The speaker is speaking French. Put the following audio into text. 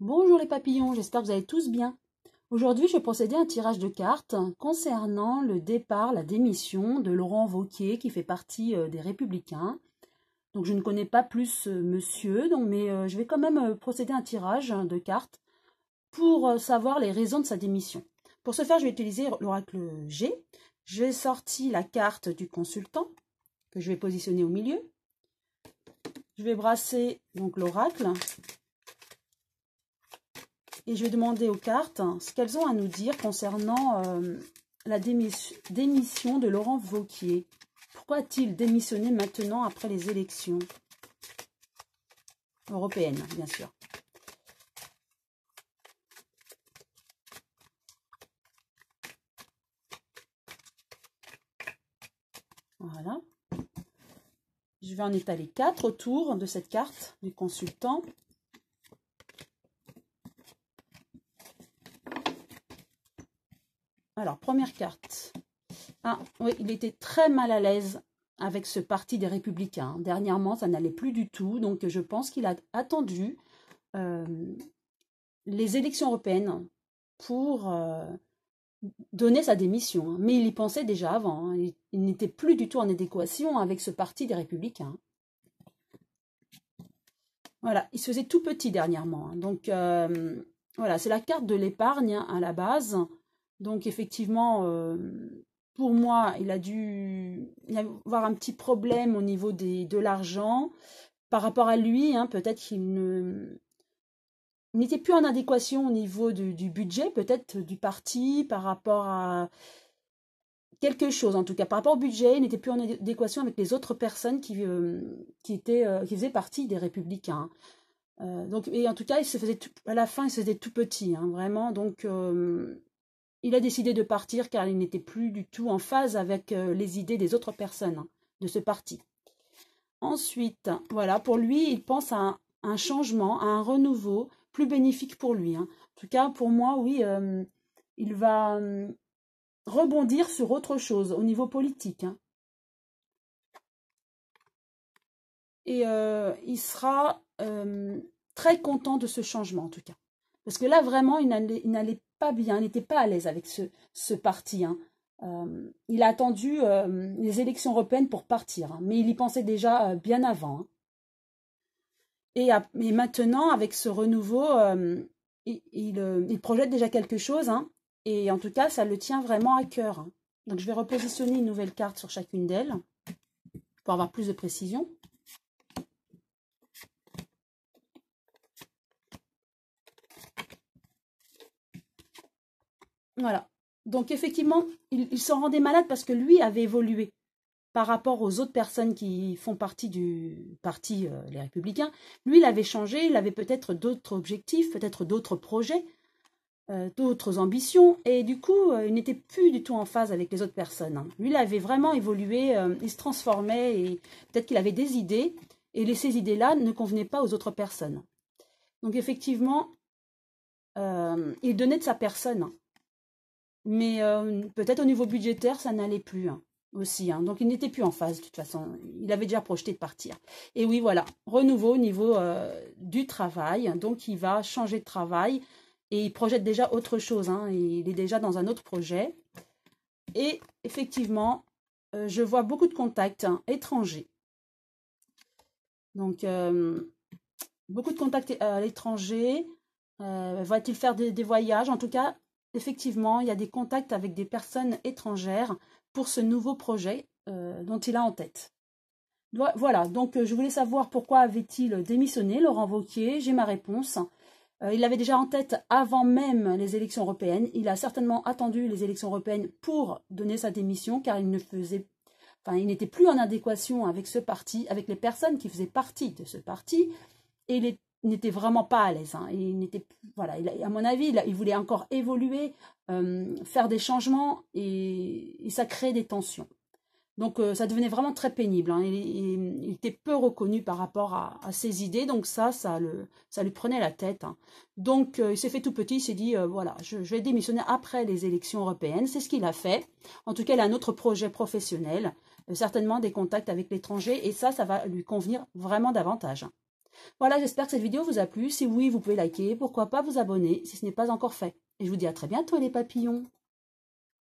Bonjour les papillons, j'espère que vous allez tous bien. Aujourd'hui, je vais procéder à un tirage de cartes concernant le départ, la démission de Laurent Wauquiez qui fait partie des Républicains. Donc je ne connais pas plus monsieur, mais je vais quand même procéder à un tirage de cartes pour savoir les raisons de sa démission. Pour ce faire, je vais utiliser l'oracle G. J'ai sorti la carte du consultant que je vais positionner au milieu. Je vais brasser donc l'oracle. Et je vais demander aux cartes ce qu'elles ont à nous dire concernant la démission de Laurent Wauquiez. Pourquoi a-t-il démissionné maintenant après les élections européennes, bien sûr? Voilà. Je vais en étaler 4 autour de cette carte du consultant. Alors, première carte. Ah, oui, il était très mal à l'aise avec ce parti des Républicains. Dernièrement, ça n'allait plus du tout. Donc, je pense qu'il a attendu les élections européennes pour donner sa démission. Mais il y pensait déjà avant. Il n'était plus du tout en adéquation avec ce parti des Républicains. Voilà, il se faisait tout petit dernièrement. Donc, voilà, c'est la carte de l'épargne à la base. Donc, effectivement, pour moi, il a dû y avoir un petit problème au niveau de l'argent. Par rapport à lui, peut-être qu'il n'était plus en adéquation au niveau du budget, peut-être du parti, par rapport à quelque chose, en tout cas. Par rapport au budget, il n'était plus en adéquation avec les autres personnes qui faisaient partie des Républicains. Donc, et en tout cas, à la fin, il se faisait tout petit, vraiment. Donc, il a décidé de partir car il n'était plus du tout en phase avec les idées des autres personnes de ce parti. Ensuite, voilà, pour lui, il pense à un changement, à un renouveau plus bénéfique pour lui. En tout cas, pour moi, oui, il va rebondir sur autre chose au niveau politique. Et il sera très content de ce changement, en tout cas. Parce que là, vraiment, il n'allait pas bien, il n'était pas à l'aise avec ce parti. Il a attendu les élections européennes pour partir, mais il y pensait déjà bien avant. Et maintenant, avec ce renouveau, il projette déjà quelque chose, et en tout cas, ça le tient vraiment à cœur. Donc, je vais repositionner une nouvelle carte sur chacune d'elles pour avoir plus de précision. Voilà. Donc, effectivement, il s'en rendait malade parce que lui avait évolué par rapport aux autres personnes qui font partie du parti Les Républicains. Lui, il avait changé, il avait peut-être d'autres objectifs, peut-être d'autres projets, d'autres ambitions. Et du coup, il n'était plus du tout en phase avec les autres personnes. Lui, il avait vraiment évolué, il se transformait et peut-être qu'il avait des idées. Et ces idées-là ne convenaient pas aux autres personnes. Donc, effectivement, il donnait de sa personne. Mais peut-être au niveau budgétaire, ça n'allait plus aussi. Donc, il n'était plus en phase, de toute façon. Il avait déjà projeté de partir. Et oui, voilà, renouveau au niveau du travail. Donc, il va changer de travail et il projette déjà autre chose. Il est déjà dans un autre projet. Et effectivement, je vois beaucoup de contacts étrangers. Donc, beaucoup de contacts à l'étranger. Va-t-il faire des voyages? En tout cas, effectivement, il y a des contacts avec des personnes étrangères pour ce nouveau projet dont il a en tête. Voilà, donc je voulais savoir pourquoi avait-il démissionné, Laurent Wauquiez. J'ai ma réponse. Il l'avait déjà en tête avant même les élections européennes. Il a certainement attendu les élections européennes pour donner sa démission, car il n'était plus en adéquation avec ce parti, avec les personnes qui faisaient partie de ce parti, et il n'était vraiment pas à l'aise. Voilà, à mon avis, il voulait encore évoluer, faire des changements, et ça créait des tensions. Donc, ça devenait vraiment très pénible. Il était peu reconnu par rapport à ses idées, donc ça lui prenait la tête. Donc, il s'est fait tout petit, il s'est dit, voilà, je vais démissionner après les élections européennes. C'est ce qu'il a fait. En tout cas, il a un autre projet professionnel, certainement des contacts avec l'étranger, et ça va lui convenir vraiment davantage. Voilà, j'espère que cette vidéo vous a plu. Si oui, vous pouvez liker, pourquoi pas vous abonner si ce n'est pas encore fait. Et je vous dis à très bientôt les papillons.